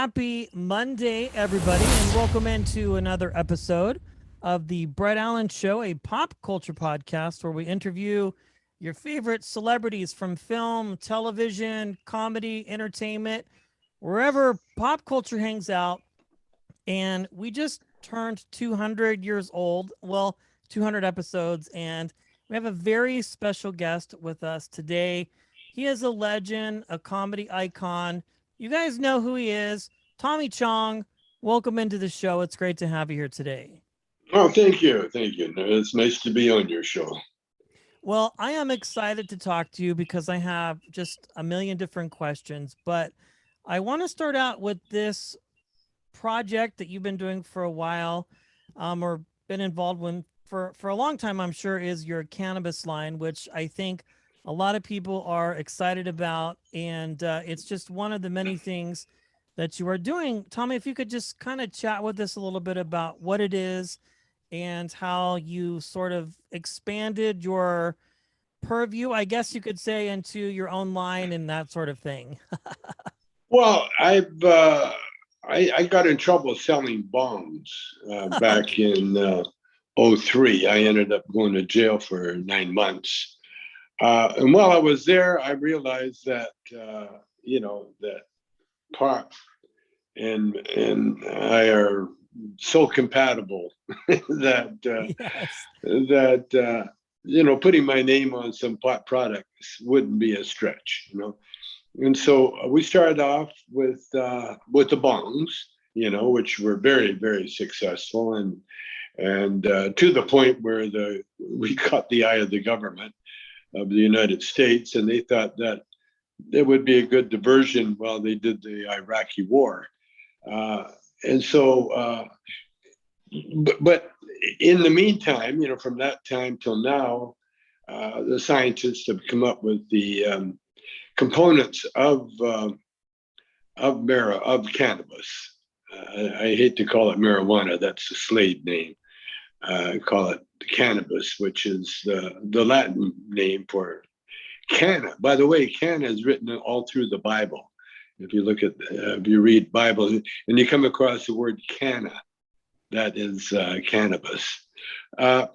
Happy Monday, everybody, and welcome into another episode of the Brett Allan Show, a pop culture podcast where we interview your favorite celebrities from film, television, comedy, entertainment, wherever pop culture hangs out. And we just turned 200 years old. Well, 200 episodes. And we have a very special guest with us today. He is a legend, a comedy icon. You guys know who he is. Tommy Chong, welcome into the show. It's great to have you here today. Oh, thank you. Thank you. It's nice to be on your show. Well, I am excited to talk to you because I have just a million different questions, but I want to start out with this project that you've been doing for a while, or been involved with for a long time, I'm sure, is your Cannabis Line, which I think a lot of people are excited about, and it's just one of the many things that you are doing. Tommy, if you could just kind of chat with us a little bit about what it is and how you sort of expanded your purview, I guess you could say, into your own line and that sort of thing. Well, I got in trouble selling bongs back in '03. I ended up going to jail for 9 months. And while I was there, I realized that that pot and I are so compatible that Yes. putting my name on some pot products wouldn't be a stretch. And so we started off with the bongs, which were very, very successful, and to the point where we caught the eye of the government of the United States, and they thought that it would be a good diversion while they did the Iraqi war. And so, but in the meantime, from that time till now, the scientists have come up with the components of cannabis. I hate to call it marijuana; that's the slave name. I call it cannabis, which is the Latin name for canna. By the way, canna is written all through the Bible. If you look at, if you read Bible and you come across the word canna, that is cannabis. And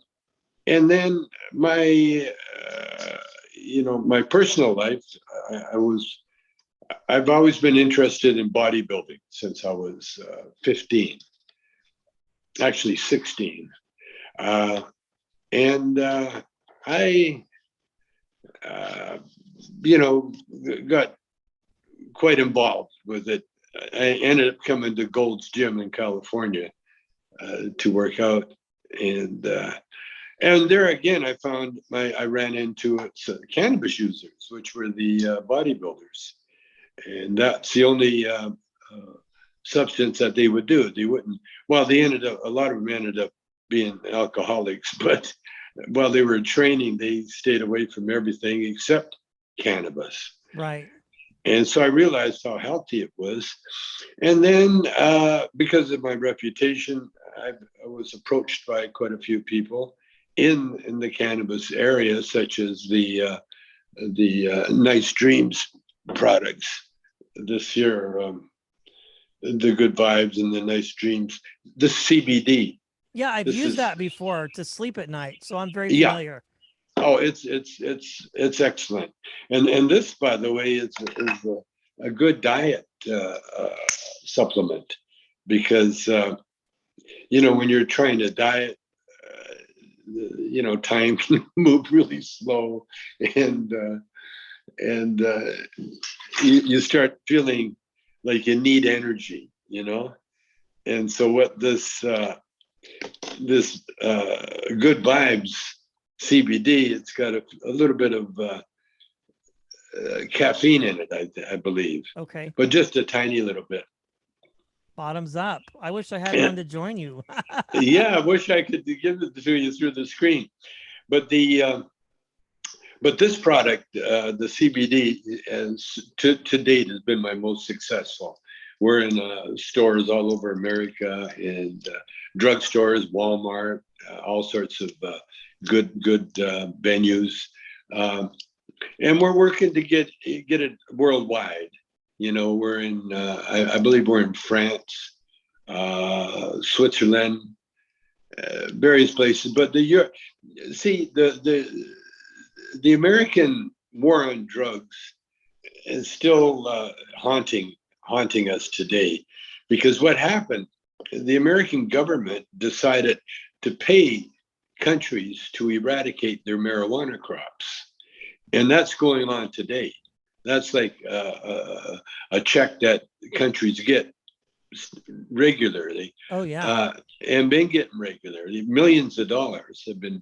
then my personal life, I've always been interested in bodybuilding since I was 15, actually 16. And I, got quite involved with it. I ended up coming to Gold's Gym in California to work out, and there again, I ran into cannabis users, which were the bodybuilders, and that's the only substance that they would do. They wouldn't. Well, a lot of them ended up being alcoholics, but while they were training, they stayed away from everything except cannabis. Right. And so I realized how healthy it was. And then because of my reputation, I was approached by quite a few people in the cannabis area, such as the Nice Dreams products this year, the Good Vibes and the Nice Dreams, the CBD. Yeah, I've used that before to sleep at night, so I'm very Yeah. familiar. Oh, it's excellent, and this, by the way, is a good diet supplement because when you're trying to diet, time can move really slow, and you start feeling like you need energy. And so what this Good Vibes CBD, it's got a little bit of caffeine in it, I believe, Okay. but just a tiny little bit. Bottoms up. I wish I had Yeah, one to join you. yeah. I wish I could give it to you through the screen, but this product, the CBD, to date has been my most successful. We're in stores all over America, and drugstores, Walmart, all sorts of good venues, and we're working to get it worldwide. We're in, I believe we're in France, Switzerland, various places. But the American war on drugs is still haunting us today, because what happened? The American government decided to pay countries to eradicate their marijuana crops, and that's going on today. That's like a check that countries get regularly, Oh yeah. and been getting regularly. Millions of dollars have been,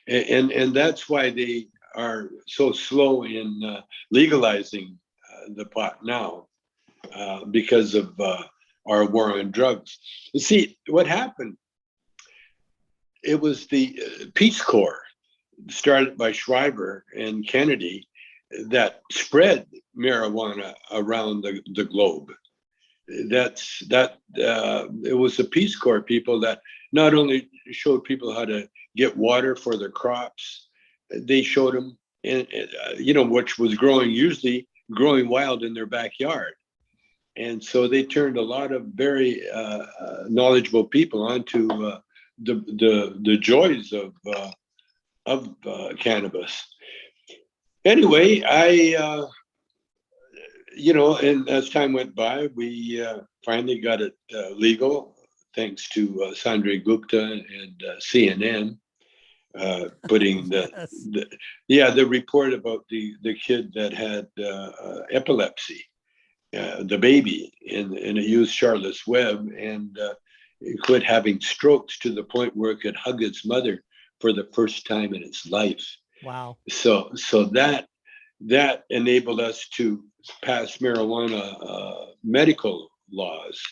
and that's why they are so slow in legalizing the pot now, because of our war on drugs. You see, what happened? It was the Peace Corps, started by Schreiber and Kennedy, that spread marijuana around the globe. It was the Peace Corps people that not only showed people how to get water for their crops, they showed them, which was usually growing wild in their backyard. And so they turned a lot of very knowledgeable people onto the joys of cannabis. Anyway, and as time went by, we finally got it legal, thanks to Sanjay Gupta and CNN, putting Yes. the report about the kid that had epilepsy, the baby, and it used Charlotte's Web, and it quit having strokes to the point where it could hug its mother for the first time in its life. Wow. So that enabled us to pass marijuana medical laws,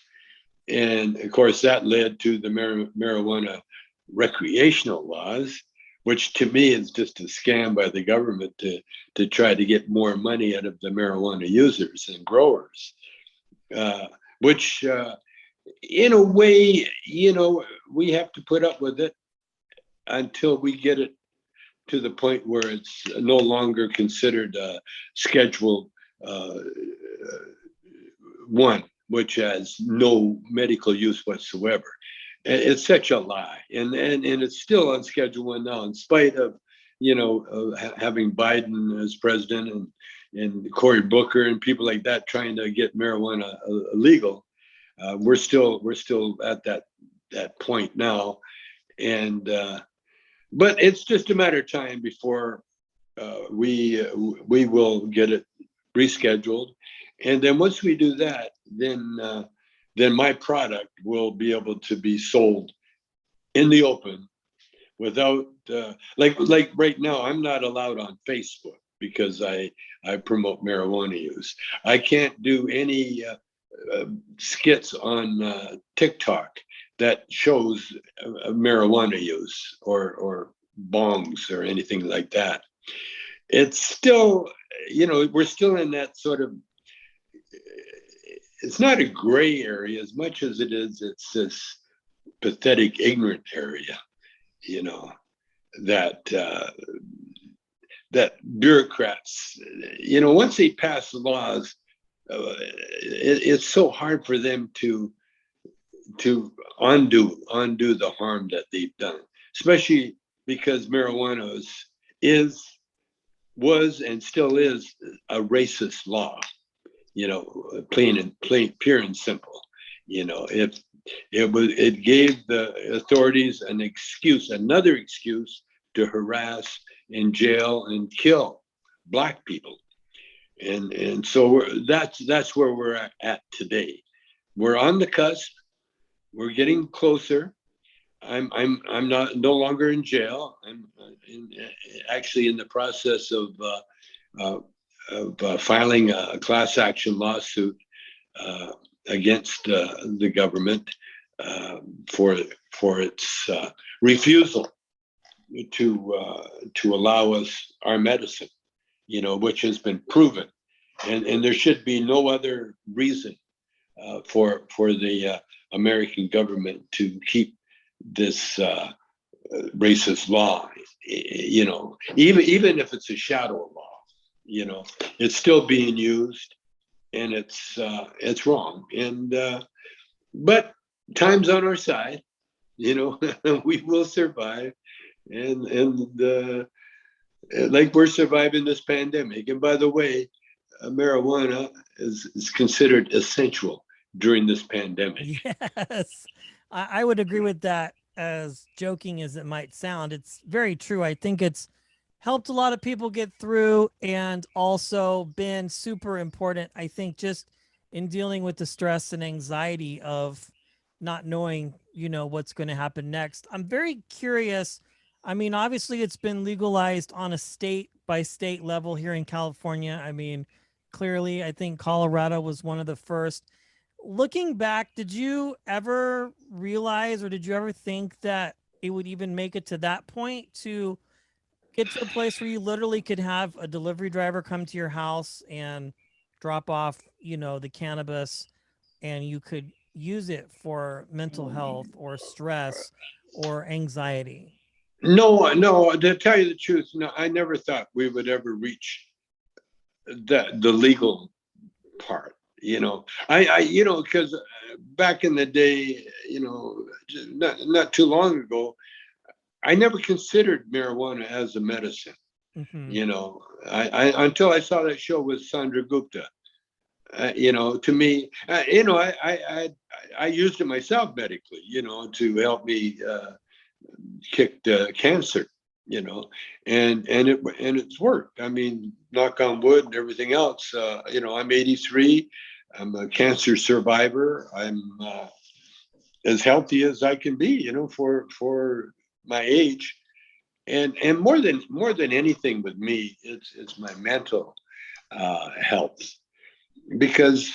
and of course that led to the marijuana recreational laws, which to me is just a scam by the government to try to get more money out of the marijuana users and growers, which in a way, we have to put up with it until we get it to the point where it's no longer considered Schedule 1, which has no medical use whatsoever. It's such a lie, and it's still on Schedule 1 now, in spite of having Biden as president and Cory Booker and people like that trying to get marijuana legal. We're still at that point now, and but it's just a matter of time before we will get it rescheduled, and then once we do that, then my product will be able to be sold in the open without like right now. I'm not allowed on Facebook because I promote marijuana use. I can't do any skits on TikTok that shows marijuana use or bongs or anything like that. It's still, we're still in that sort of, it's not a gray area as much as it's this pathetic, ignorant area, that that bureaucrats, once they pass laws, it's so hard for them to undo the harm that they've done, especially because marijuana was and still is a racist law, plain, pure and simple. If it gave the authorities another excuse to harass and jail and kill Black people, and so that's where we're at today. We're on the cusp. We're getting closer. I'm no longer in jail. I'm actually in the process of filing a class action lawsuit against the government for its refusal to allow us our medicine, which has been proven, and there should be no other reason for the American government to keep this racist law. Even if it's a shadow law, it's still being used, and it's wrong. And but time's on our side, we will survive, and like we're surviving this pandemic. And by the way, marijuana is considered essential during this pandemic. Yes, I would agree with that. As joking as it might sound, it's very true. I think it's helped a lot of people get through and also been super important. I think just in dealing with the stress and anxiety of not knowing, what's going to happen next. I'm very curious. I mean, obviously, it's been legalized on a state by state level here in California. I mean, clearly, I think Colorado was one of the first. Looking back, did you ever realize or did you ever think that it would even make it to that point to get to a place where you literally could have a delivery driver come to your house and drop off, the cannabis, and you could use it for mental health or stress or anxiety? No, no. To tell you the truth, no, I never thought we would ever reach the legal part. Because back in the day, not too long ago, I never considered marijuana as a medicine. Mm-hmm. I until I saw that show with Sandra Gupta. To me, I used it myself medically, to help me kick cancer, and it's worked. I mean, knock on wood and everything else. I'm 83. I'm a cancer survivor. I'm as healthy as I can be, for my age. And more than anything with me, it's my mental health, because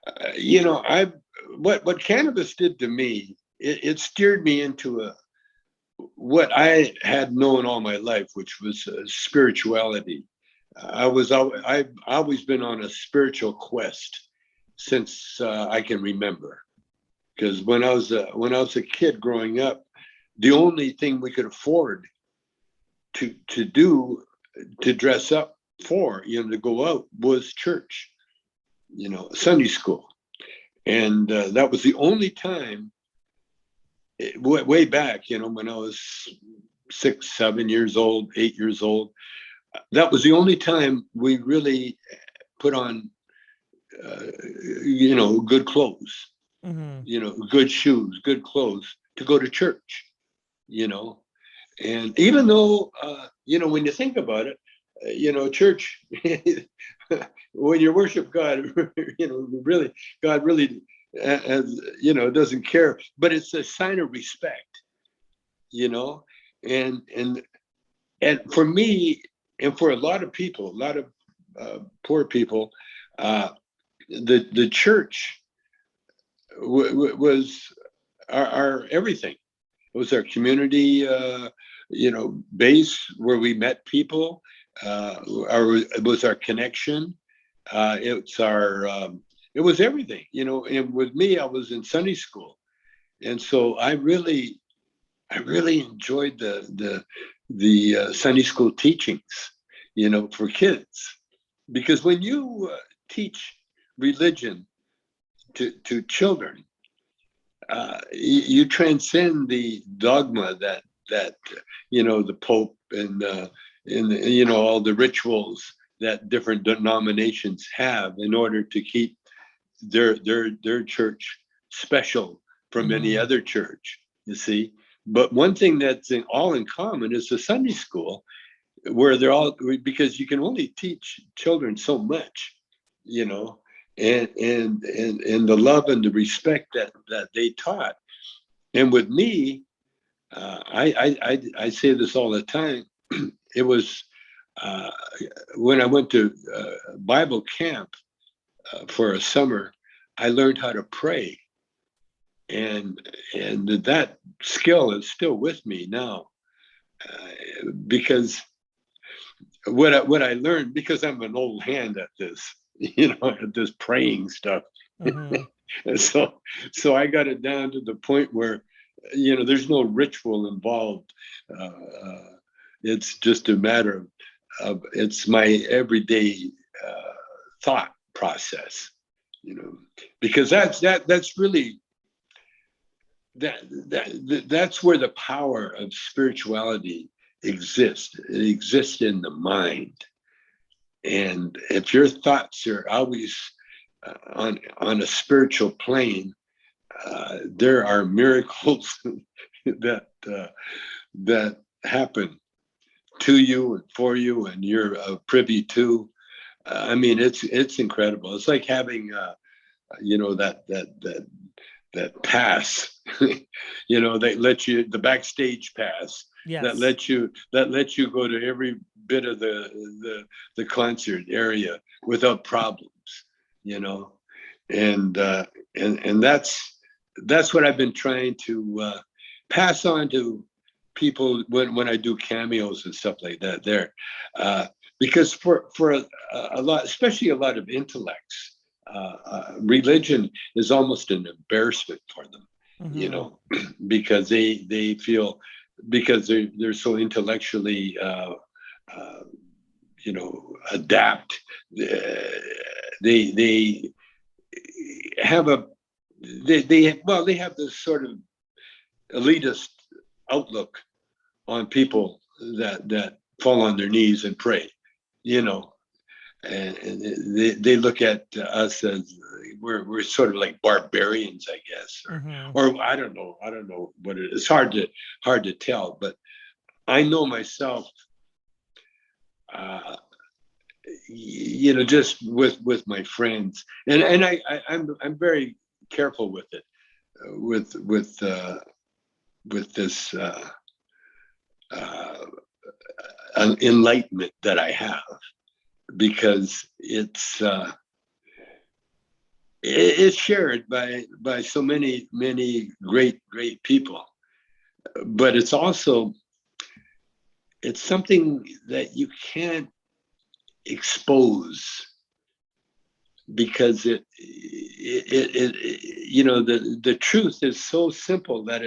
I what cannabis did to me, it steered me into what I had known all my life, which was spirituality. I've always been on a spiritual quest since I can remember. Because when I was a kid growing up, the only thing we could afford to do, to dress up for, to go out, was church, Sunday school. And that was the only time, way back, when I was 6, 7 years old, 8 years old. That was the only time we really put on, good clothes, good shoes, good clothes to go to church, And even though, when you think about it, church, when you worship God, really, God really, doesn't care, but it's a sign of respect, and for me, and for a lot of people, a lot of poor people, the church was our everything. It was our community, base where we met people. It was our connection. It was everything, And with me, I was in Sunday school, and so I really enjoyed the Sunday school teachings, for kids, because when you teach religion to children, you transcend the dogma that the Pope and all the rituals that different denominations have in order to keep their church special from any other church. You see, but one thing that's all in common is the Sunday school, where they're all, because you can only teach children so much, and the love and the respect that they taught. And with me, I say this all the time. It was when I went to Bible camp for a summer, I learned how to pray, and that skill is still with me now, because what I learned, because I'm an old hand at this, at this praying stuff. And so I got it down to the point where, there's no ritual involved. It's just a matter of it's my everyday thought process, because that's really that's where the power of spirituality exists. It exists in the mind. And if your thoughts are always on a spiritual plane, there are miracles that that happen to you and for you, and you're privy to. I mean, it's incredible. It's like having, that pass. They let you the backstage pass. Yes. That lets you go to every bit of the concert area without problems. And that's what I've been trying to pass on to people when I do cameos and stuff like that there, because for a lot, especially a lot of intellects, religion is almost an embarrassment for them, because they feel, because they're so intellectually adapt, they have they have this sort of elitist outlook on people that fall on their knees and pray, and they look at us as we're sort of like barbarians, I guess, or I don't know what it is. It's hard to tell, but I know myself, just with my friends, and I'm very careful with it, with this enlightenment that I have, because it's shared by so many great people, but it's something that you can't expose, because the truth is so simple that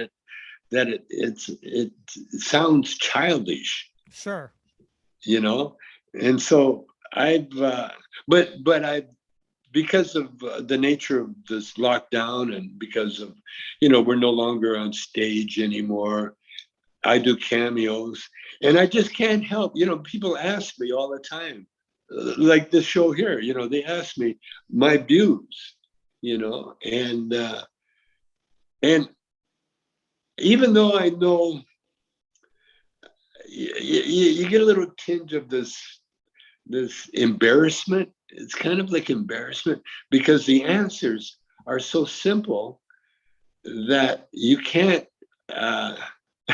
it sounds childish. Sure. And so but because of the nature of this lockdown, and because of, we're no longer on stage anymore, I do cameos, and I just can't help, people ask me all the time, like this show here, they ask me my views, and even though I know you get a little tinge of this embarrassment. It's kind of like embarrassment, because the answers are so simple that you can't,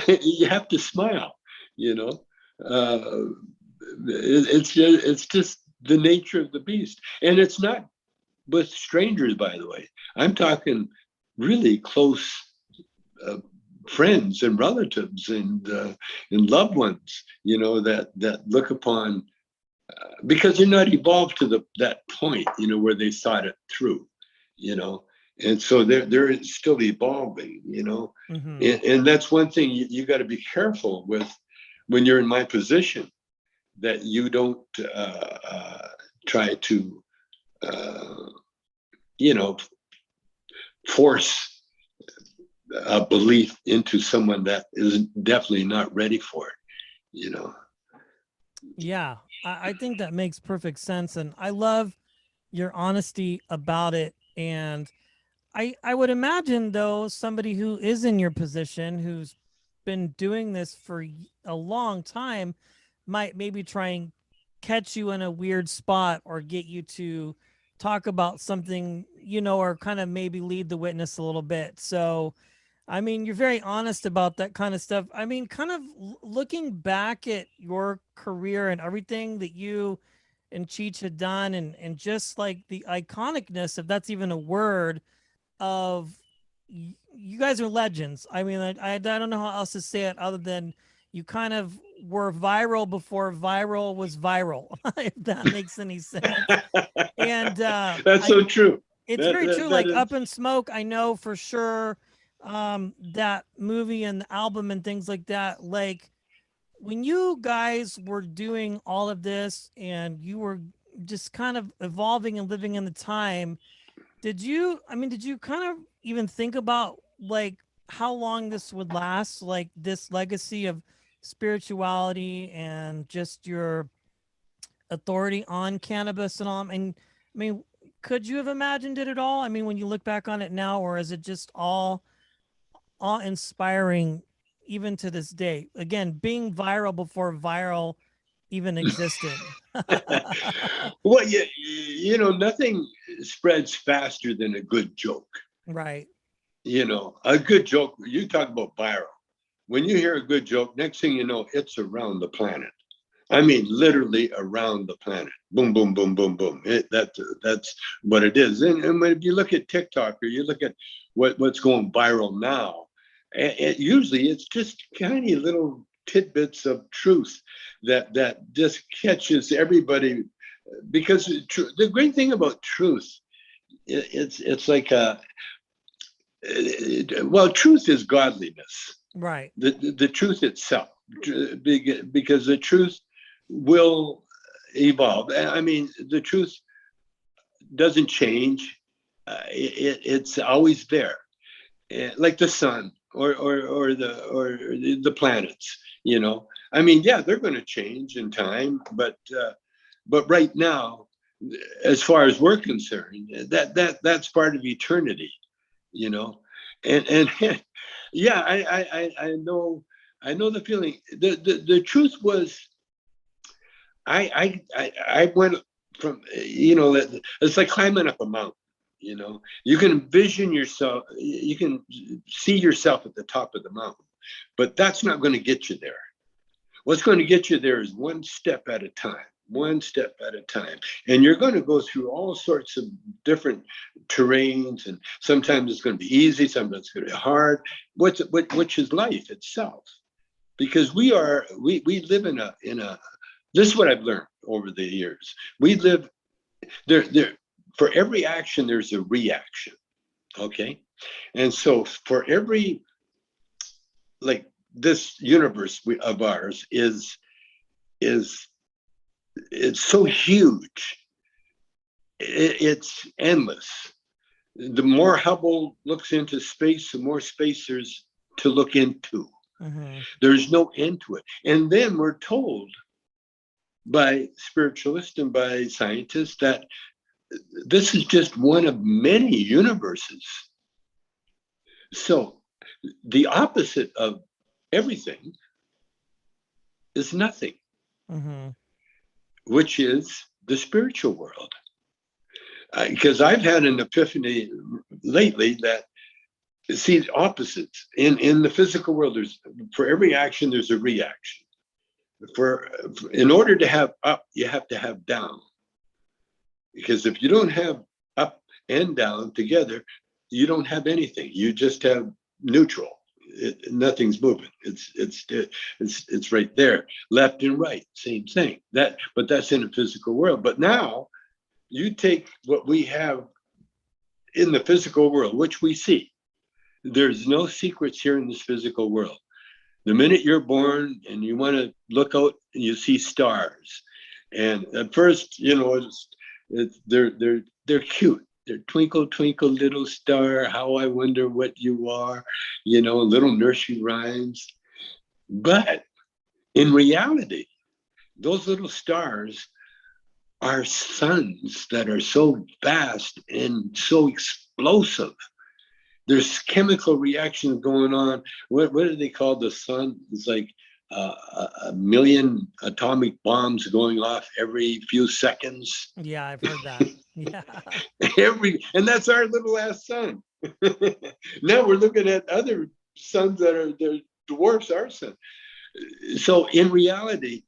you have to smile, it's just the nature of the beast. And it's not with strangers, by the way. I'm talking really close friends and relatives and loved ones, that look upon, because they're not evolved to that point, where they thought it through, and so they're still evolving, and that's one thing you got to be careful with when you're in my position, that you don't try to force a belief into someone that is definitely not ready for it, Yeah, I think that makes perfect sense. And I love your honesty about it. And I would imagine, though, somebody who is in your position, who's been doing this for a long time, might maybe try and catch you in a weird spot, or get you to talk about something, or kind of maybe lead the witness a little bit. So, I mean, you're very honest about that kind of stuff. I mean, kind of looking back at your career and everything that you and Cheech had done, and just like the iconicness, if that's even a word, of you guys are legends. I mean, I don't know how else to say it other than you kind of were viral before viral was viral, if that makes any sense. And that's so true. It's very true. Like Up in Smoke, I know for sure, that movie and the album and things like that. Like when you guys were doing all of this, and you were just kind of evolving and living in the time, did you kind of even think about like how long this would last, like this legacy of spirituality and just your authority on cannabis and all? I mean, could you have imagined it at all? I mean, when you look back on it now, or is it just all inspiring even to this day? Again, being viral before viral even existed. Well, nothing spreads faster than a good joke. Right. A good joke, you talk about viral. When you hear a good joke, next thing you know, it's around the planet. I mean, literally around the planet. Boom, boom, boom, boom, boom. That's what it is. And if you look at TikTok or you look at what's going viral now, usually it's just tiny little tidbits of truth that just catches everybody. Because the great thing about truth, it's like truth is godliness. Right. The truth itself, because the truth will evolve. I mean, the truth doesn't change. It's always there, like the sun or the planets. I mean, yeah, they're going to change in time, but right now, as far as we're concerned, that's part of eternity. You know, and yeah, I know the feeling. The truth was, I went from, it's like climbing up a mountain. You can envision yourself, you can see yourself at the top of the mountain, but that's not going to get you there. What's going to get you there is one step at a time. One step at a time. And you're going to go through all sorts of different terrains, and sometimes it's going to be easy, sometimes it's going to be hard, which is life itself. Because we live in a this is what I've learned over the years. We live there for every action there's a reaction. Okay? And so for every, like, this universe of ours is it's so huge. It's endless. The more Hubble looks into space, the more space there's to look into. Mm-hmm. There's no end to it. And then we're told by spiritualists and by scientists that this is just one of many universes. So the opposite of everything is nothing. Mm-hmm. Which is the spiritual world. Because I've had an epiphany lately that, see, opposites. In the physical world, for every action, there's a reaction. In order to have up, you have to have down. Because if you don't have up and down together, you don't have anything. You just have neutral. Nothing's moving. It's right there, left and right, same thing. But that's in the physical world. But now you take what we have in the physical world, which we see. There's no secrets here in this physical world. The minute you're born and you want to look out and you see stars, and at first, they're cute. They're twinkle, twinkle, little star, how I wonder what you are, little nursery rhymes. But in reality, those little stars are suns that are so vast and so explosive. There's chemical reactions going on. What do they call the sun? It's like a million atomic bombs going off every few seconds. Yeah, I've heard that. Yeah. And that's our little ass sun. Now we're looking at other suns that dwarfs our sun. So in reality,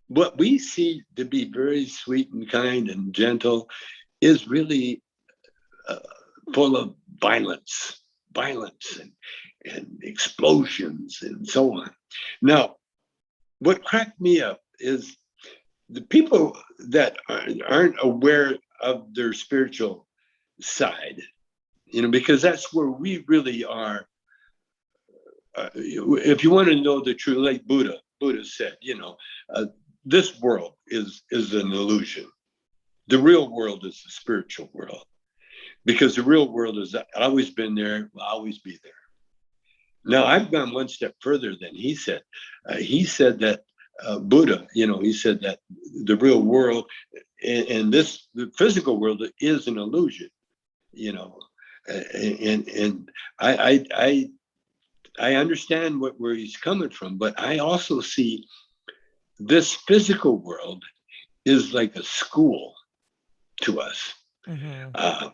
what we see to be very sweet and kind and gentle is really full of violence and explosions and so on. Now, what cracked me up is the people that aren't aware of their spiritual side, because that's where we really are. If you want to know the truth, like Buddha said, this world is an illusion. The real world is the spiritual world, because the real world has always been there, will always be there. Now, I've gone one step further than he said. He said that Buddha, he said that the real world and the physical world is an illusion, and I understand where he's coming from, but I also see this physical world is like a school to us. Mm-hmm.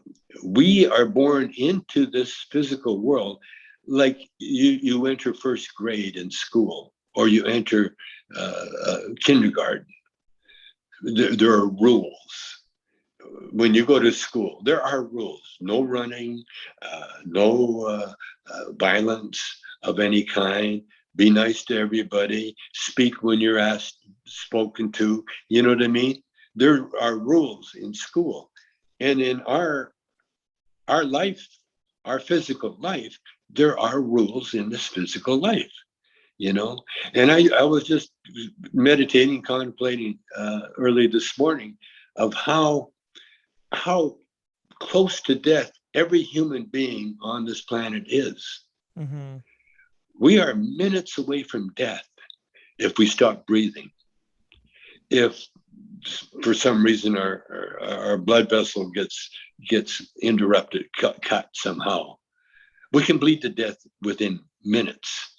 We are born into this physical world like you enter first grade in school, or you enter kindergarten. There are rules. When you go to school, there are rules. No running, no violence of any kind. Be nice to everybody. Speak when you're spoken to. You know what I mean? There are rules in school. And in our life, our physical life, there are rules in this physical life, And I was just meditating, contemplating early this morning of how close to death every human being on this planet is. Mm-hmm. We are minutes away from death if we stop breathing. If for some reason our blood vessel gets interrupted, cut somehow, we can bleed to death within minutes.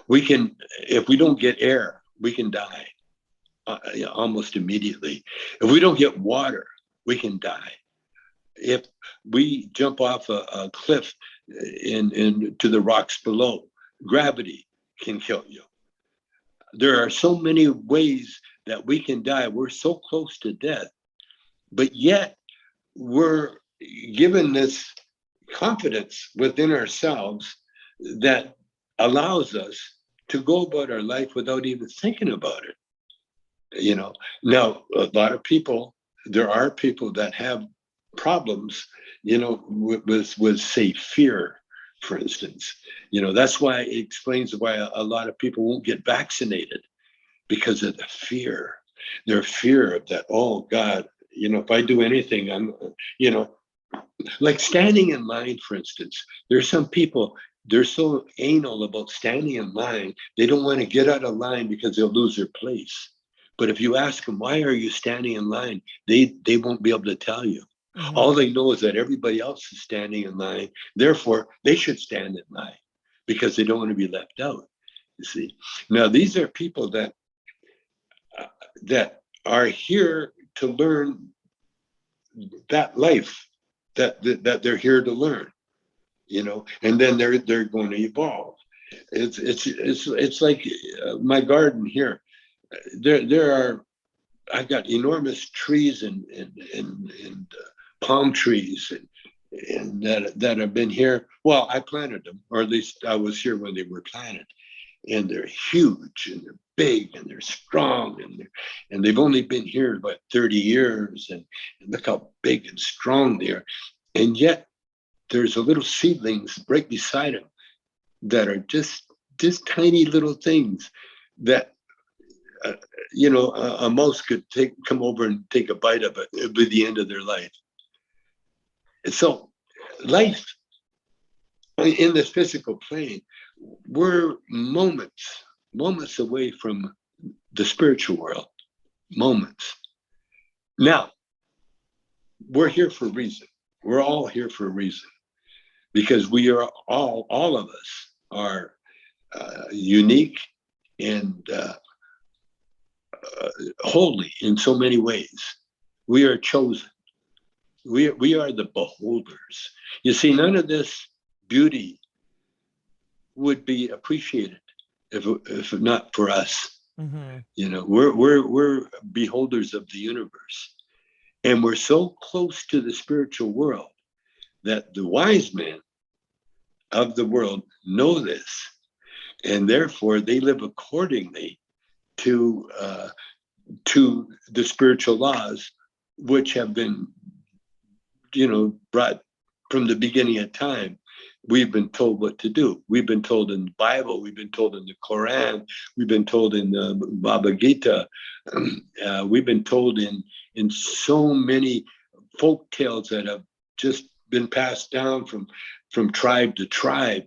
We can, if we don't get air, we can die almost immediately. If we don't get water, we can die. If we jump off a cliff into the rocks below, gravity can kill you. There are so many ways that we can die. We're so close to death, but yet we're given this confidence within ourselves that allows us to go about our life without even thinking about it. Now a lot of people, there are people that have problems, with say fear, for instance. That's why it explains why a lot of people won't get vaccinated, because of the fear. Their fear of that, oh God, if I do anything, I'm, like standing in line, for instance. There's some people, they're so anal about standing in line, they don't want to get out of line because they'll lose their place. But if you ask them, why are you standing in line? They won't be able to tell you. Mm-hmm. All they know is that everybody else is standing in line. Therefore, they should stand in line because they don't want to be left out. You see? Now, these are people that are here to learn that life that they're here to learn, and then they're going to evolve. It's like my garden here. There are, I've got enormous trees and palm trees and that have been here. Well, I planted them, or at least I was here when they were planted, and they're huge and they're big and they're strong and they've only been here about 30 years, and look how big and strong they are. And yet there's a little seedlings right beside them that are just tiny little things that a mouse could come over and take a bite of it. It'd be the end of their life. And so life in this physical plane, we're moments away from the spiritual world. Moments. Now, we're here for a reason. We're all here for a reason, because we are all of us are unique and holy in so many ways. We are chosen. We are the beholders. You see, none of this beauty would be appreciated if not for us. Mm-hmm. We're beholders of the universe, and we're so close to the spiritual world that the wise men of the world know this, and therefore they live accordingly to the spiritual laws, which have been brought from the beginning of time we've been told what to do. We've been told in the Bible. We've been told in the Quran. We've been told in the Bhagavad Gita. We've been told in so many folk tales that have just been passed down from tribe to tribe.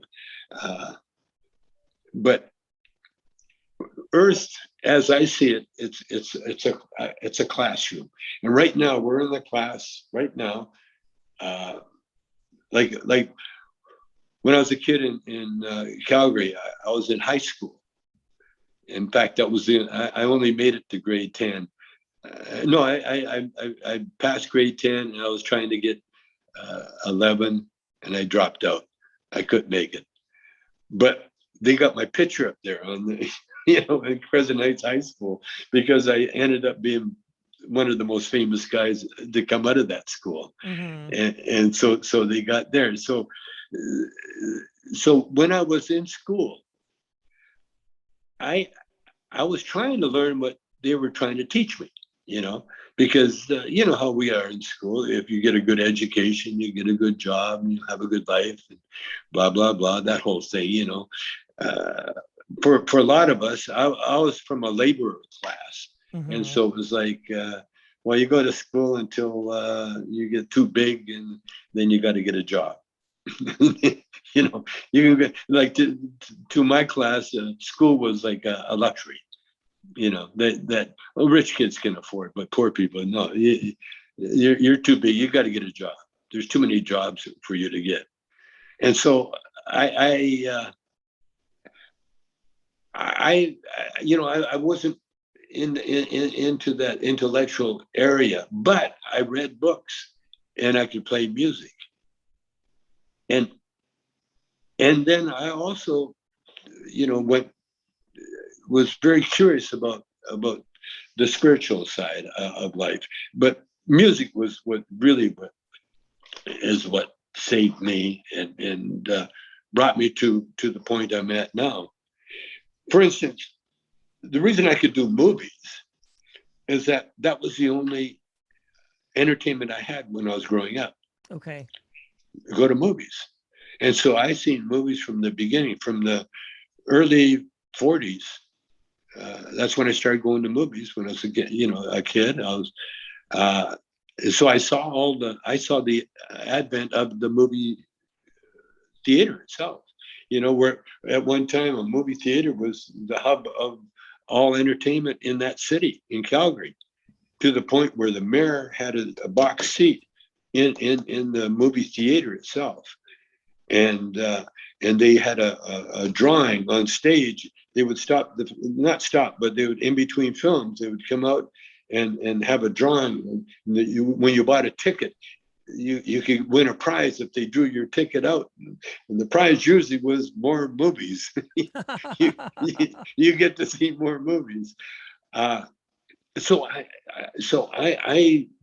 But Earth, as I see it, it's a classroom. And right now we're in the class right now. Like when I was a kid in Calgary, I was in high school. In fact, I only made it to grade 10. No, I passed grade 10 and I was trying to get 11 and I dropped out. I couldn't make it. But they got my picture up there on the, in Crescent Heights High School because I ended up being one of the most famous guys to come out of that school. Mm-hmm. And so they got there. So when I was in school, I was trying to learn what they were trying to teach me, because you know how we are in school. If you get a good education, you get a good job, and you have a good life, and blah, blah, blah, that whole thing, For a lot of us, I was from a laborer class. Mm-hmm. And so it was like, well, you go to school until you get too big and then you got to get a job. You can get like to my class, school was like a luxury, that rich kids can afford, but poor people, no, you're too big. You got to get a job. There's too many jobs for you to get. And so I wasn't into that intellectual area, but I read books and I could play music. And then I also, was very curious about the spiritual side of life. But music was what saved me and brought me to the point I'm at now. For instance, the reason I could do movies is that was the only entertainment I had when I was growing up. Okay. Go to movies. And so I seen movies from the beginning, from the early 40s. That's when I started going to movies when I was a kid. I was, so I saw the advent of the movie theater itself. Where at one time a movie theater was the hub of all entertainment in that city, in Calgary, to the point where the mayor had a box seat in the movie theater itself. And they had a drawing on stage. They would not stop, but they would, in between films, they would come out and have a drawing. When you bought a ticket, you could win a prize if they drew your ticket out. And the prize usually was more movies. you get to see more movies. So I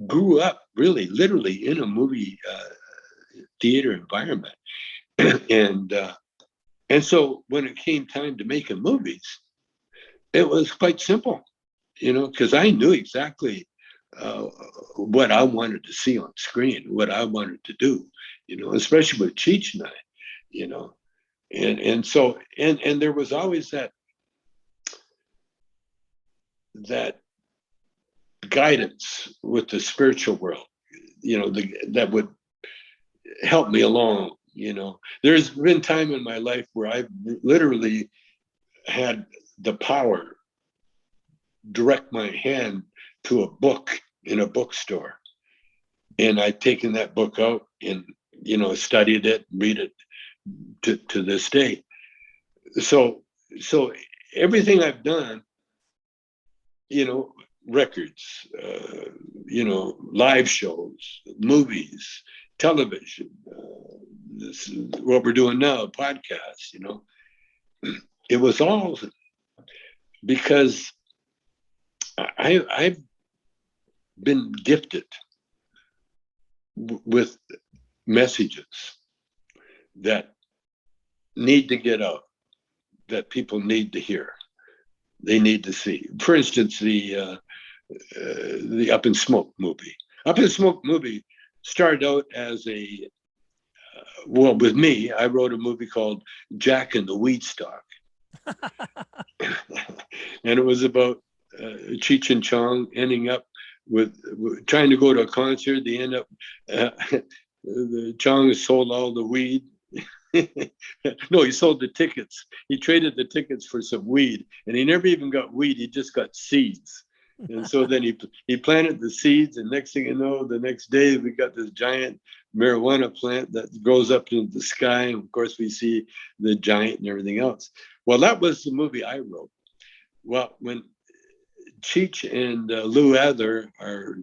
grew up really, literally in a movie theater environment. And so when it came time to making movies, it was quite simple, because I knew exactly what I wanted to see on screen, what I wanted to do, especially with Cheech and I, and so there was always that guidance with the spiritual world, that would help me along. There's been time in my life where I've literally had the power direct my hand to a book in a bookstore. And I've taken that book out and, studied it, read it to this day. So everything I've done, records, live shows, movies, television, this is what we're doing now, a podcast, it was all because I've been gifted with messages that need to get out, that people need to hear, they need to see. For instance, the Up in Smoke movie. Up in Smoke movie started out as Well, with me, I wrote a movie called Jack and the Weedstock. And it was about Cheech and Chong ending up with trying to go to a concert. They end up, the Chong sold all the weed. No, he sold the tickets. He traded the tickets for some weed, and he never even got weed. He just got seeds. And so then he planted the seeds, and next thing you know, the next day we got this giant marijuana plant that grows up into the sky. And of course, we see the giant and everything else. Well, that was the movie I wrote. Well, when Cheech and Lou Adler, our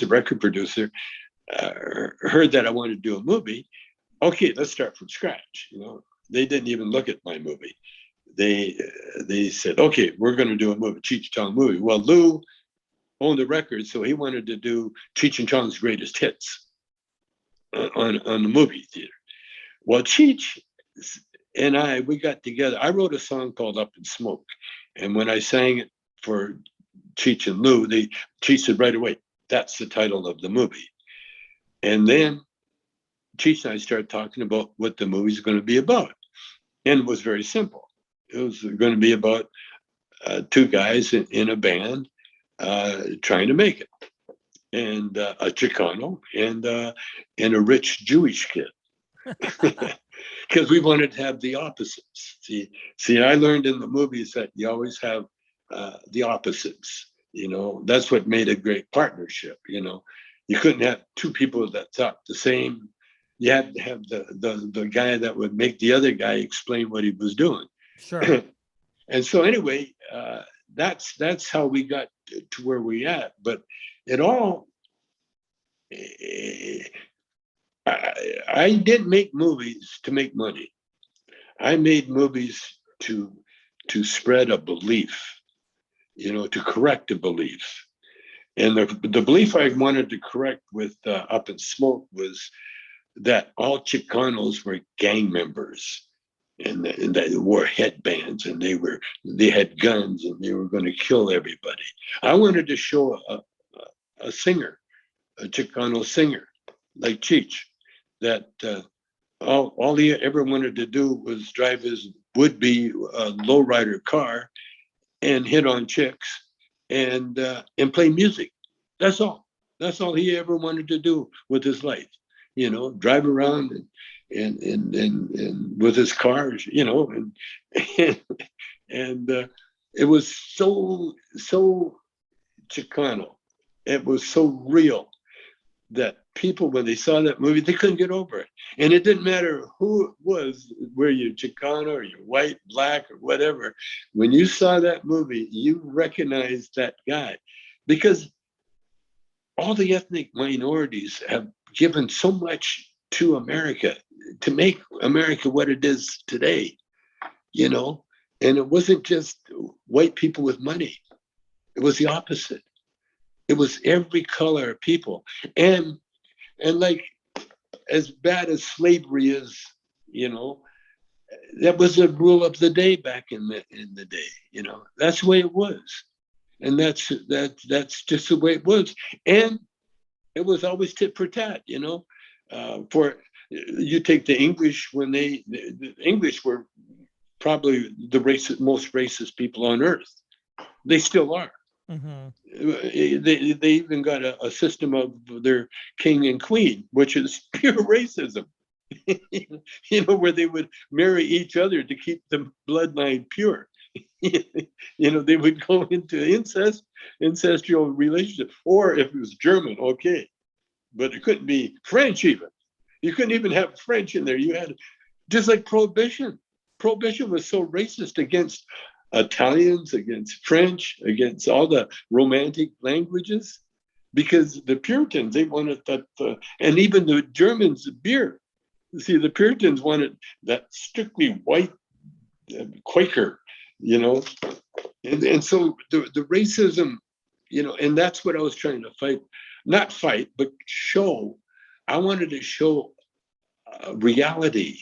record producer, heard that I wanted to do a movie, okay, let's start from scratch. They didn't even look at my movie. They said, okay, we're going to do a movie, Cheech Chong movie. Well, Lou owned the record, so he wanted to do Cheech and Chong's greatest hits on the movie theater. Well, Cheech and we got together. I wrote a song called Up in Smoke. And when I sang it for Cheech and Lou, Cheech said right away, that's the title of the movie. And then Cheech and I started talking about what the movie's going to be about. And it was very simple. It was going to be about two guys in a band trying to make it. And a Chicano and a rich Jewish kid. Because we wanted to have the opposites. See, I learned in the movies that you always have the opposites. That's what made a great partnership. You couldn't have two people that thought the same. You had to have the guy that would make the other guy explain what he was doing. Sure. And so anyway, that's how we got to where we at. But it all, I didn't make movies to make money. I made movies to spread a belief, to correct a belief. And the belief I wanted to correct with Up in Smoke was that all Chicanos were gang members. And they wore headbands, and they had guns, and they were going to kill everybody. I wanted to show a singer, a Chicano singer like Cheech, that all he ever wanted to do was drive his would-be lowrider car and hit on chicks and play music. That's all. That's all he ever wanted to do with his life. Drive around and with his cars, and it was so Chicano. It was so real that people, when they saw that movie, they couldn't get over it. And it didn't matter who it was, were you Chicano or you're white, black, or whatever. When you saw that movie, you recognized that guy, because all the ethnic minorities have given so much to America to make America what it is today, and it wasn't just white people with money. It was the opposite. It was every color of people. And like, as bad as slavery is, that was the rule of the day back in the day, that's the way it was. And that's just the way it was. And it was always tit for tat, for you take the English, when the English were probably the most racist people on earth. They still are. Mm-hmm. They even got a system of their king and queen, which is pure racism. Where they would marry each other to keep the bloodline pure. They would go into ancestral relationship, or if it was German, okay, but it couldn't be French even. You couldn't even have French in there. You had, just like Prohibition. Prohibition was so racist against Italians, against French, against all the romantic languages, because the Puritans, they wanted that, and even the Germans, beer. See, the Puritans wanted that strictly white Quaker, and so the racism, and that's what I was trying to not fight, but show. I wanted to show reality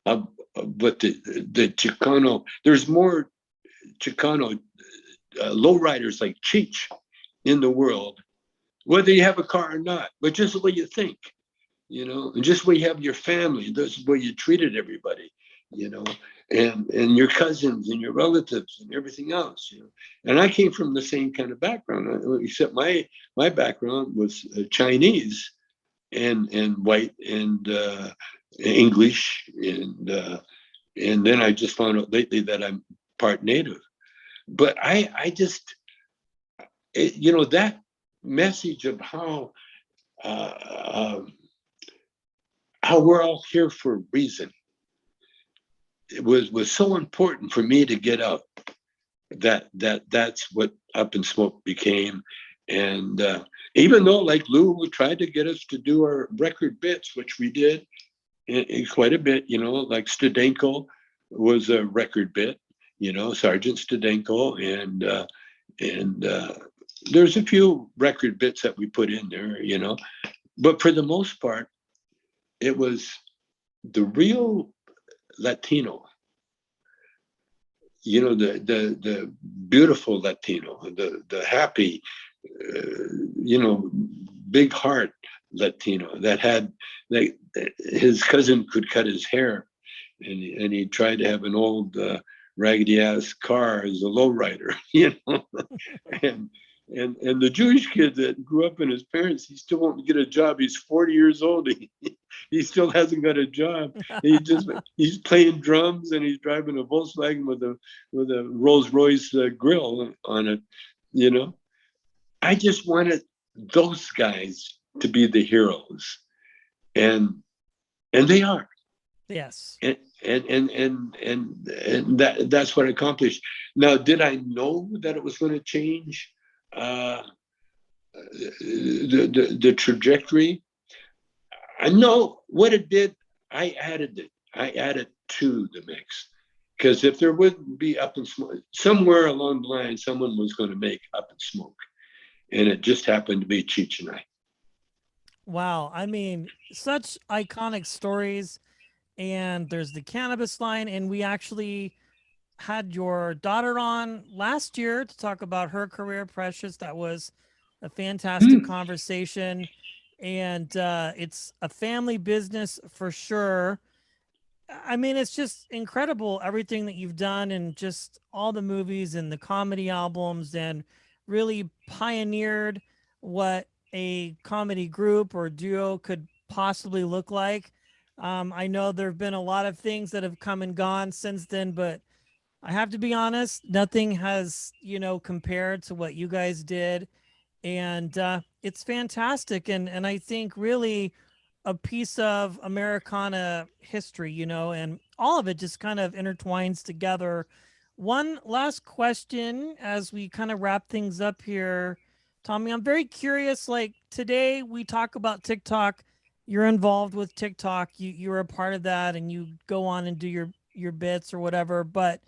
of what the Chicano. There's more Chicano lowriders like Cheech in the world, whether you have a car or not, but just the way you think. and just where you have your family, this is where you treated everybody, you know, and your cousins and your relatives and everything else, And I came from the same kind of background, except my background was Chinese and white and English, and then I just found out lately that I'm part Native. But I just, that message of uh, how we're all here for a reason. It was so important for me to get up. That's what Up in Smoke became, and even though, like Lou tried to get us to do our record bits, which we did in quite a bit, like Stadenko was a record bit, Sergeant Stadenko, and there's a few record bits that we put in there, but for the most part, it was the real Latino, the beautiful Latino, the happy, big heart Latino that had, like, his cousin could cut his hair, and he tried to have an old raggedy ass car as a lowrider, and and the Jewish kid that grew up in his parents, he still won't get a job. He's 40 years old. He still hasn't got a job. He's playing drums, and he's driving a Volkswagen with a Rolls Royce grill on it. I just wanted those guys to be the heroes, and they are. Yes. And that's what I accomplished. Now, did I know that it was going to change the trajectory? I know what it did. I added it. I added to the mix, because if there wouldn't be Up in Smoke, somewhere along the line, someone was going to make Up in Smoke, and it just happened to be Cheech and I. Wow. I mean, such iconic stories. And there's the Cannabis Line, and we actually had your daughter on last year to talk about her career, Precious. That was a fantastic conversation, and it's a family business for sure. I mean, it's just incredible everything that you've done, and just all the movies and the comedy albums, and really pioneered what a comedy group or duo could possibly look like. I know there have been a lot of things that have come and gone since then, but I have to be honest, nothing has, compared to what you guys did. And it's fantastic. And I think really a piece of Americana history, and all of it just kind of intertwines together. One last question as we kind of wrap things up here, Tommy. I'm very curious. Like today, we talk about TikTok. You're involved with TikTok. You're a part of that, and you go on and do your bits or whatever. But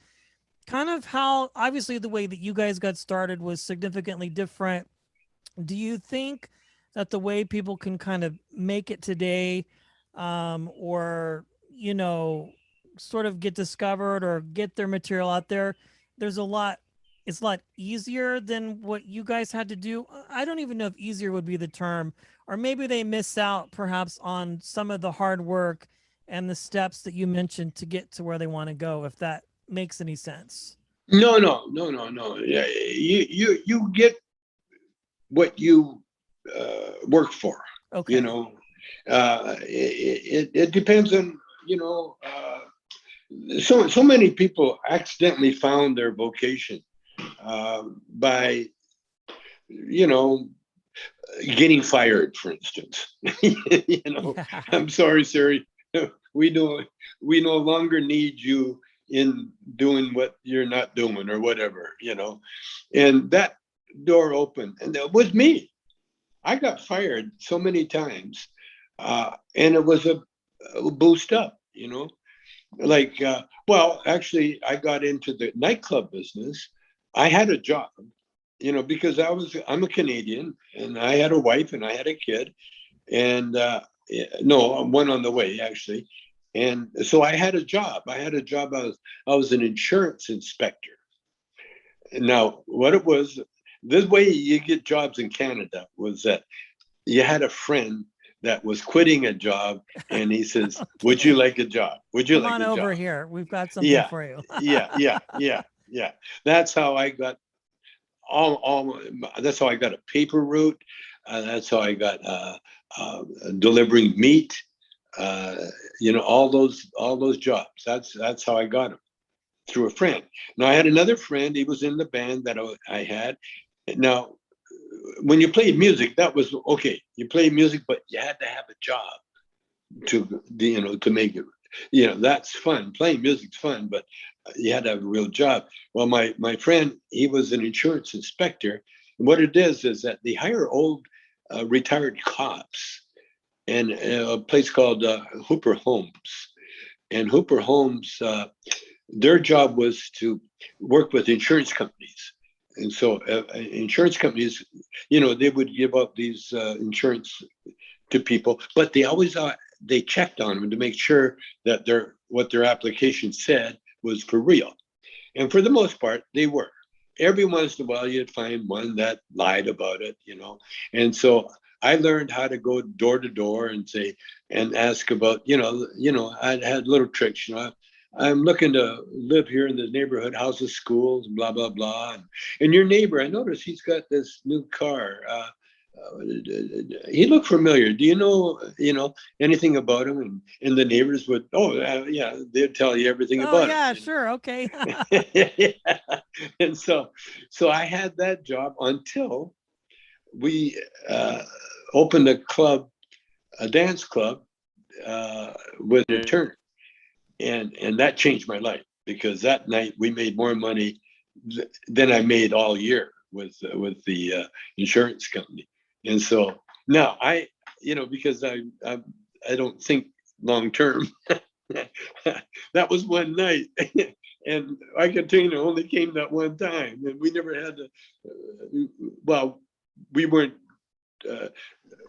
kind of how, obviously, the way that you guys got started was significantly different. Do you think that the way people can kind of make it today, or sort of get discovered or get their material out there, there's a lot, it's a lot easier than what you guys had to do? I don't even know if easier would be the term, or maybe they miss out perhaps on some of the hard work and the steps that you mentioned to get to where they want to go, if that makes any sense. No. Yeah, you get what you work for. Okay. It depends on, so many people accidentally found their vocation by, getting fired, for instance. Yeah. I'm sorry, Siri. We no longer need you in doing what you're not doing or whatever, and that door opened, and that was me. I got fired so many times, and it was a boost up, like, well, actually, I got into the nightclub business. I had a job, because I'm a Canadian, and I had a wife and I had a kid, and no, one on the way, actually. And so I had a job. I was an insurance inspector. Now, what it was, this way you get jobs in Canada was that you had a friend that was quitting a job, and he says, "Would Okay. you like a job? Would you Come like on a over job?" here. We've got something Yeah, for you. yeah. That's how I got all. That's how I got a paper route. That's how I got delivering meat. Uh, all those jobs. That's how I got them, through a friend. Now I had another friend. He was in the band that I had. Now, when you played music, that was okay. You played music, but you had to have a job to make it. That's fun. Playing music's fun, but you had to have a real job. Well, my friend, he was an insurance inspector. And what it is that they hire old retired cops in a place called Hooper Homes. And Hooper Homes, their job was to work with insurance companies. And so insurance companies, they would give up these insurance to people, but they checked on them to make sure that what their application said was for real. And for the most part, they were. Every once in a while, you'd find one that lied about it. And so I learned how to go door to door and say and ask about, I had little tricks. I'm looking to live here in the neighborhood, houses, schools, blah blah blah. And your neighbor, I noticed he's got this new car. He looked familiar. Do you know anything about him? And the neighbors would, yeah, they'd tell you everything Oh, about yeah, him. sure. Okay. Yeah. And so I had that job until we opened a dance club with an attorney, and that changed my life, because that night we made more money than I made all year with the insurance company. And so now because I don't think long term. That was one night. And I can tell you, it only came that one time, and we never had to. Well, we weren't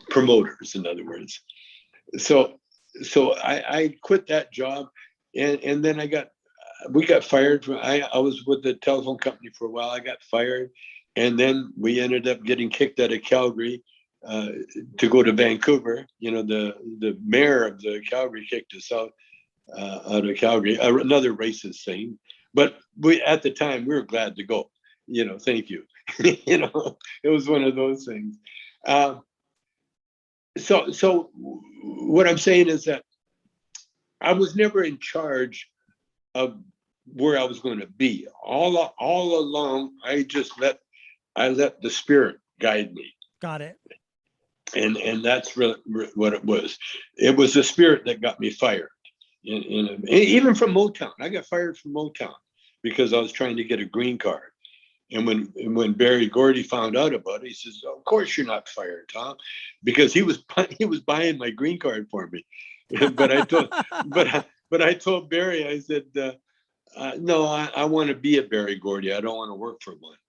promoters, in other words. So I quit that job, and then we got fired. I was with the telephone company for a while. I got fired, and then we ended up getting kicked out of Calgary to go to Vancouver. The mayor of the Calgary kicked us out of Calgary. Another racist thing, but at the time we were glad to go. Thank you. It was one of those things. So what I'm saying is that I was never in charge of where I was going to be. All along, I let the spirit guide me, Got it. and that's really what it was. It was the spirit that got me fired. Even from Motown, I got fired from Motown because I was trying to get a green card. And when Barry Gordy found out about it, he says, "Of course you're not fired, Tom," because he was buying my green card for me. but I told Barry, I said, "No, I want to be a Barry Gordy. I don't want to work for one."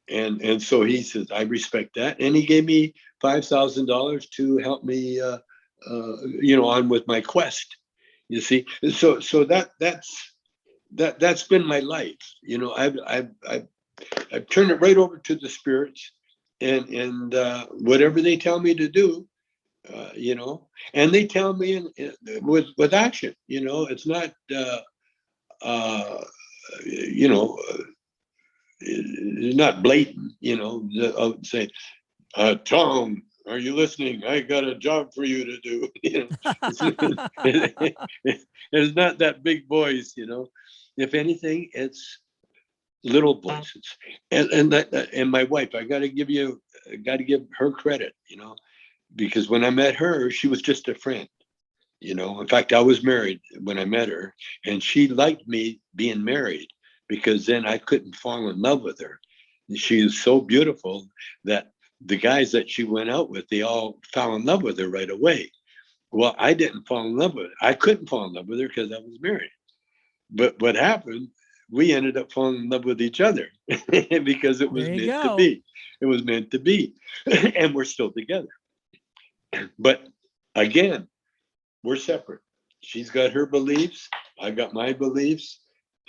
And so he says, "I respect that," and he gave me $5,000 to help me, on with my quest. You see, so that's been my life. I've turned it right over to the spirits, and whatever they tell me to do, and they tell me with action. It's not, you know, it's not blatant. I'll say, Tom, are you listening? I got a job for you to do. It's not that big voice. If anything, it's little voices. And my wife, I got to give her credit, because when I met her, she was just a friend. In fact, I was married when I met her, and she liked me being married, because then I couldn't fall in love with her. She is so beautiful that the guys that she went out with, they all fell in love with her right away. Well, I didn't fall in love with her. I couldn't fall in love with her because I was married. But what happened, we ended up falling in love with each other because it was There you meant to go. be. It was meant to be. And we're still together. But again, we're separate. She's got her beliefs. I got my beliefs.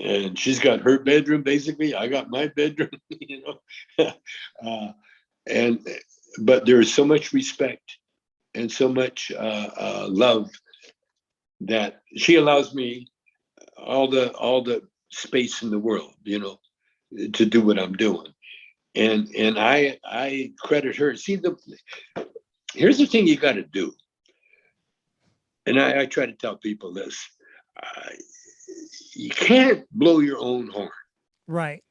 And she's got her bedroom, basically. I got my bedroom, uh, and but there is so much respect and so much love that she allows me all the space in the world, to do what I'm doing. And I credit her. See, here's the thing you got to do, and I try to tell people this: you can't blow your own horn. Right.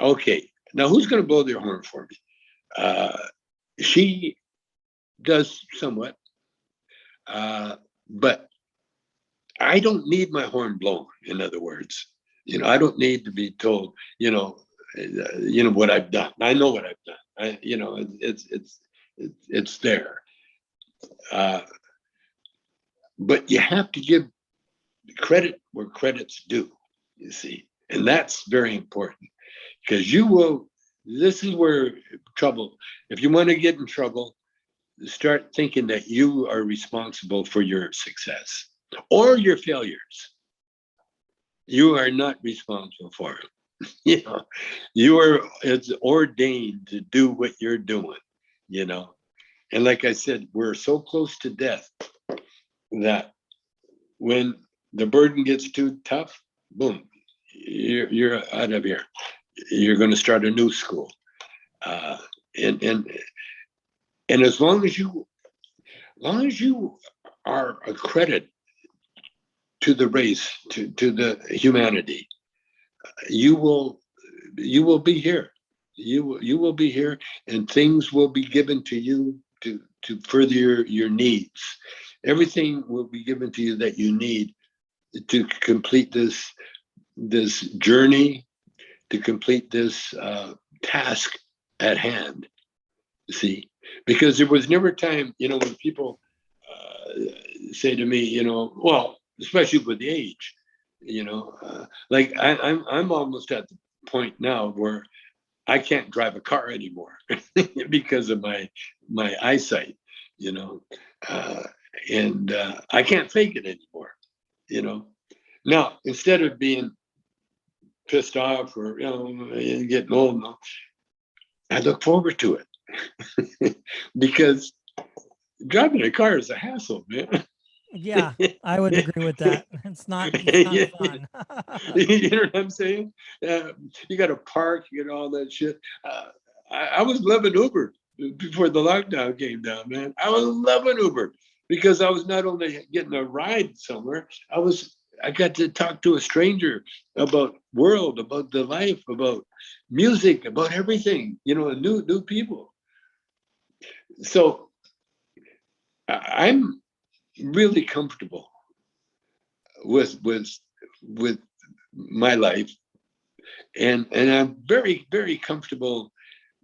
Okay, now who's going to blow their horn for me? She does somewhat, but I don't need my horn blown. In other words, I don't need to be told, what I've done. I know what I've done. It's there. But you have to give credit where credit's due. You see, and that's very important, because this is where trouble. If you want to get in trouble, start thinking that you are responsible for your success or your failures. You are not responsible for it. It's ordained to do what you're doing, And like I said, we're so close to death that when the burden gets too tough, boom, you're out of here. You're going to start a new school. And as long as you are a credit to the race, to the humanity, you will be here. You will be here, and things will be given to you to further your needs. Everything will be given to you that you need to complete this journey, to complete this task at hand. See, because there was never a time, when people say to me, well, especially with the age, like I'm almost at the point now where I can't drive a car anymore because of my eyesight, and I can't fake it anymore. Now, instead of being pissed off or getting old now, I look forward to it because driving a car is a hassle, man. Yeah, I would agree with that. It's not fun. You know what I'm saying? You got to park, you get all that shit. I was loving Uber before the lockdown came down, man. I was loving Uber because I was not only getting a ride somewhere, I got to talk to a stranger about world, about the life, about music, about everything, new people. So I'm really comfortable with my life, and I'm very, very comfortable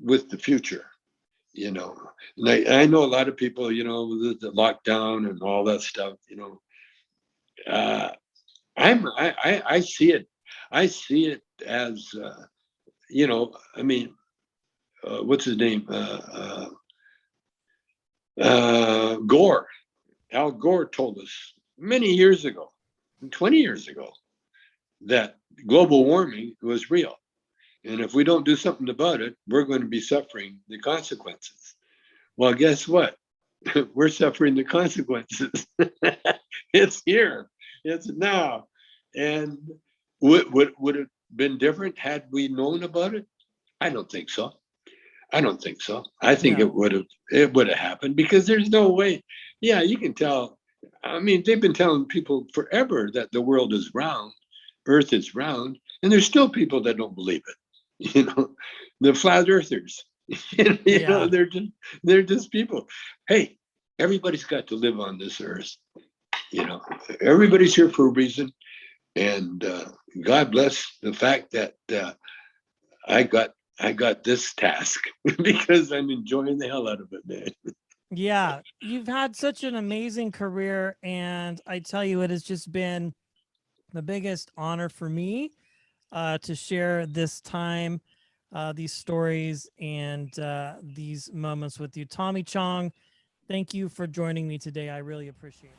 with the future. And I know a lot of people, the lockdown and all that stuff. I see it. I see it as I mean, what's his name? Gore. Al Gore told us many years ago, 20 years ago, that global warming was real. And if we don't do something about it, we're going to be suffering the consequences. Well, guess what? We're suffering the consequences. It's here. It's now. And would it have been different had we known about it? I don't think so. I think Yeah. it would have happened, because there's no way. Yeah, you can tell. I mean, they've been telling people forever that the world is round, Earth is round, and there's still people that don't believe it. The flat earthers. Yeah. They're just people. Hey, everybody's got to live on this earth. Everybody's here for a reason, and God bless the fact that I got this task because I'm enjoying the hell out of it, man. Yeah, you've had such an amazing career, and I tell you, it has just been the biggest honor for me to share this time, these stories, and these moments with you. Tommy Chong, thank you for joining me today. I really appreciate it.